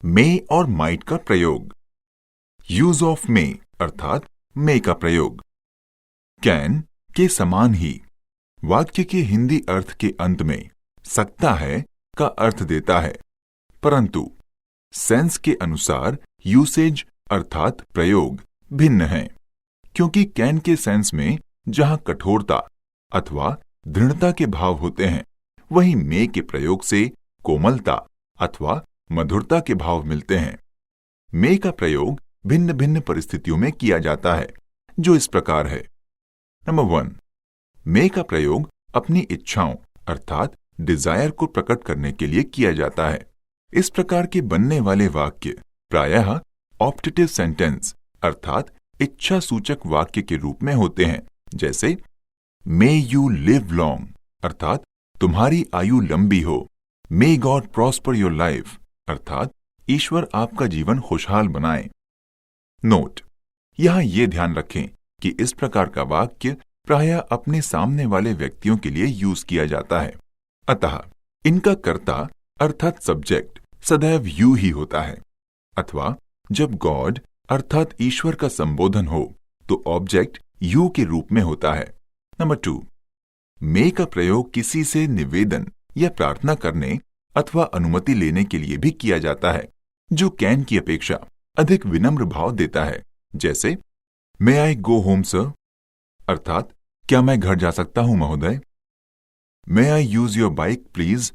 मे और माइट का प्रयोग। यूज ऑफ मे अर्थात मे का प्रयोग। कैन के समान ही वाक्य के हिंदी अर्थ के अंत में सकता है का अर्थ देता है, परंतु सेंस के अनुसार यूसेज अर्थात प्रयोग भिन्न है, क्योंकि कैन के सेंस में जहां कठोरता अथवा दृढ़ता के भाव होते हैं, वहीं मे के प्रयोग से कोमलता अथवा मधुरता के भाव मिलते हैं। मे का प्रयोग भिन्न भिन्न परिस्थितियों में किया जाता है, जो इस प्रकार है। नंबर 1, मे का प्रयोग अपनी इच्छाओं अर्थात डिजायर को प्रकट करने के लिए किया जाता है। इस प्रकार के बनने वाले वाक्य प्रायः ऑप्टेटिव सेंटेंस अर्थात इच्छा सूचक वाक्य के रूप में होते हैं, जैसे मे यू लिव लॉन्ग अर्थात तुम्हारी आयु लंबी हो। May God prosper your life अर्थात ईश्वर आपका जीवन खुशहाल बनाए। नोट, यहां यह ध्यान रखें कि इस प्रकार का वाक्य प्रायः अपने सामने वाले व्यक्तियों के लिए यूज किया जाता है, अतः इनका कर्ता अर्थात सब्जेक्ट सदैव यू ही होता है, अथवा जब गॉड अर्थात ईश्वर का संबोधन हो तो ऑब्जेक्ट यू के रूप में होता है। नंबर 2, मे का प्रयोग किसी से निवेदन या प्रार्थना करने अथवा अनुमति लेने के लिए भी किया जाता है, जो कैन की अपेक्षा अधिक विनम्र भाव देता है, जैसे मे आई गो होम सर अर्थात क्या मैं घर जा सकता हूं महोदय। मे आई यूज योर बाइक प्लीज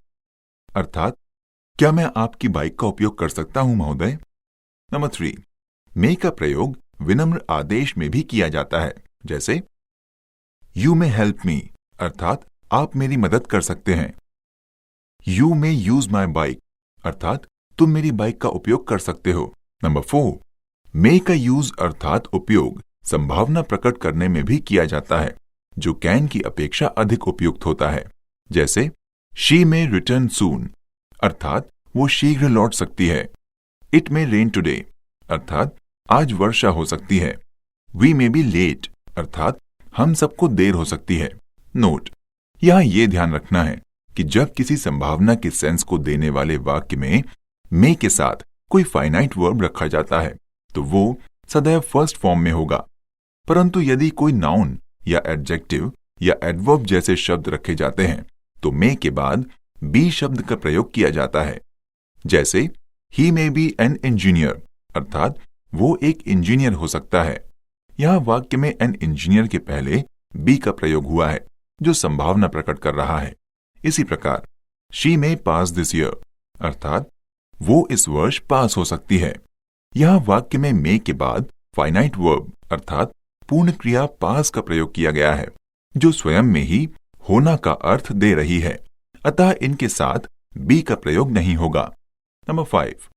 अर्थात क्या मैं आपकी बाइक का उपयोग कर सकता हूं महोदय। नंबर 3, मे का प्रयोग विनम्र आदेश में भी किया जाता है, जैसे यू मे हेल्प मी अर्थात आप मेरी मदद कर सकते हैं। You may use my bike अर्थात तुम मेरी बाइक का उपयोग कर सकते हो। नंबर 4, मे का यूज अर्थात उपयोग संभावना प्रकट करने में भी किया जाता है, जो कैन की अपेक्षा अधिक उपयुक्त होता है, जैसे शी मे रिटर्न सून अर्थात वो शीघ्र लौट सकती है। इट मे रेन टुडे अर्थात आज वर्षा हो सकती है। वी मे बी लेट अर्थात हम सबको देर हो सकती है। नोट, यहां यह ध्यान रखना है कि जब किसी संभावना के सेंस को देने वाले वाक्य में मे के साथ कोई फाइनाइट वर्ब रखा जाता है तो वो सदैव फर्स्ट फॉर्म में होगा, परंतु यदि कोई नाउन या एडजेक्टिव या एडवर्ब जैसे शब्द रखे जाते हैं तो मे के बाद बी शब्द का प्रयोग किया जाता है, जैसे ही मे बी एन इंजीनियर अर्थात वो एक इंजीनियर हो सकता है। यहां वाक्य में एन इंजीनियर के पहले बी का प्रयोग हुआ है, जो संभावना प्रकट कर रहा है। इसी प्रकार she may pass this year अर्थात वो इस वर्ष पास हो सकती है। यहां वाक्य में मे के बाद फाइनाइट वर्ब अर्थात पूर्ण क्रिया पास का प्रयोग किया गया है, जो स्वयं में ही होना का अर्थ दे रही है, अतः इनके साथ बी का प्रयोग नहीं होगा। नंबर 5,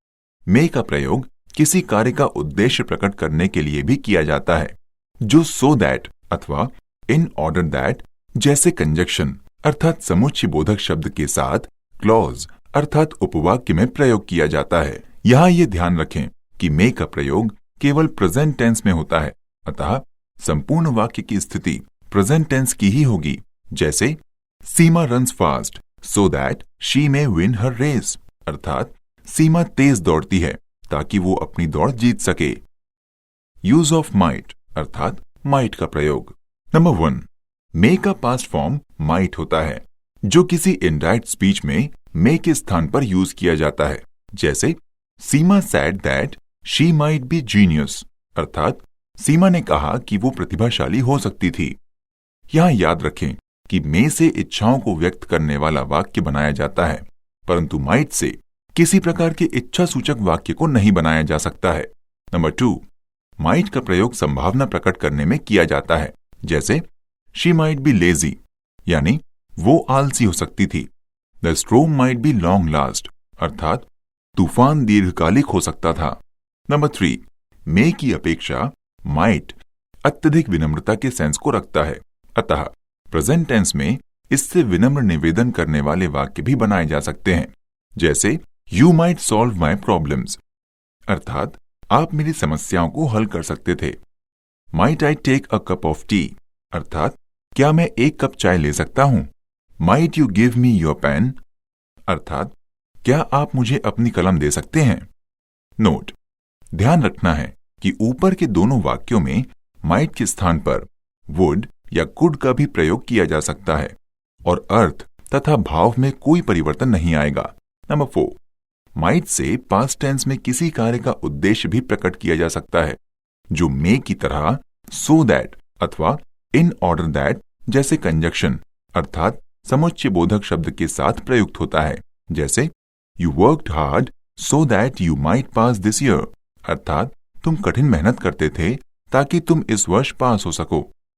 मे का प्रयोग किसी कार्य का उद्देश्य प्रकट करने के लिए भी किया जाता है, जो सो दैट अथवा इन ऑर्डर दैट जैसे कंजक्शन अर्थात समुच्चय बोधक शब्द के साथ क्लॉज अर्थात उपवाक्य में प्रयोग किया जाता है। यहां यह ध्यान रखें कि मे का प्रयोग केवल प्रेजेंट टेंस में होता है, अतः संपूर्ण वाक्य की स्थिति प्रेजेंट टेंस की ही होगी, जैसे Seema runs fast so that she may win her race अर्थात सीमा तेज दौड़ती है ताकि वो अपनी दौड़ जीत सके। यूज ऑफ माइट अर्थात माइट का प्रयोग। नंबर 1, मे का पास्ट फॉर्म माइट होता है, जो किसी इनडायरेक्ट स्पीच में मे के स्थान पर यूज किया जाता है, जैसे Seema said that she might be genius अर्थात सीमा ने कहा कि वो प्रतिभाशाली हो सकती थी। यहां याद रखें कि मे से इच्छाओं को व्यक्त करने वाला वाक्य बनाया जाता है, परंतु माइट से किसी प्रकार के इच्छा सूचक वाक्य को नहीं बनाया जा सकता है। नंबर 2, माइट का प्रयोग संभावना प्रकट करने में किया जाता है, जैसे शी माइट बी लेजी यानी वो आलसी हो सकती थी। The स्ट्रोम might be long last अर्थात तूफान दीर्घकालिक हो सकता था। नंबर 3, मे की अपेक्षा माइट अत्यधिक विनम्रता के सेंस को रखता है, अतः प्रेजेंट टेंस में इससे विनम्र निवेदन करने वाले वाक्य भी बनाए जा सकते हैं, जैसे you might solve my problems अर्थात आप मेरी समस्याओं को हल कर सकते थे। Might I take a cup of tea अर्थात क्या मैं एक कप चाय ले सकता हूं। Might you give me your pen अर्थात क्या आप मुझे अपनी कलम दे सकते हैं। नोट: ध्यान रखना है कि ऊपर के दोनों वाक्यों में माइट के स्थान पर वुड या कुड का भी प्रयोग किया जा सकता है और अर्थ तथा भाव में कोई परिवर्तन नहीं आएगा। नंबर 4, माइट से पास्ट टेंस में किसी कार्य का उद्देश्य भी प्रकट किया जा सकता है, जो मे की तरह सो दैट अथवा इन ऑर्डर दैट जैसे कंजक्शन अर्थात समुच्चय बोधक शब्द के साथ प्रयुक्त होता है। जैसे you worked hard so that you might pass this year, अर्थात तुम कठिन मेहनत करते थे ताकि तुम इस वर्ष पास हो सको।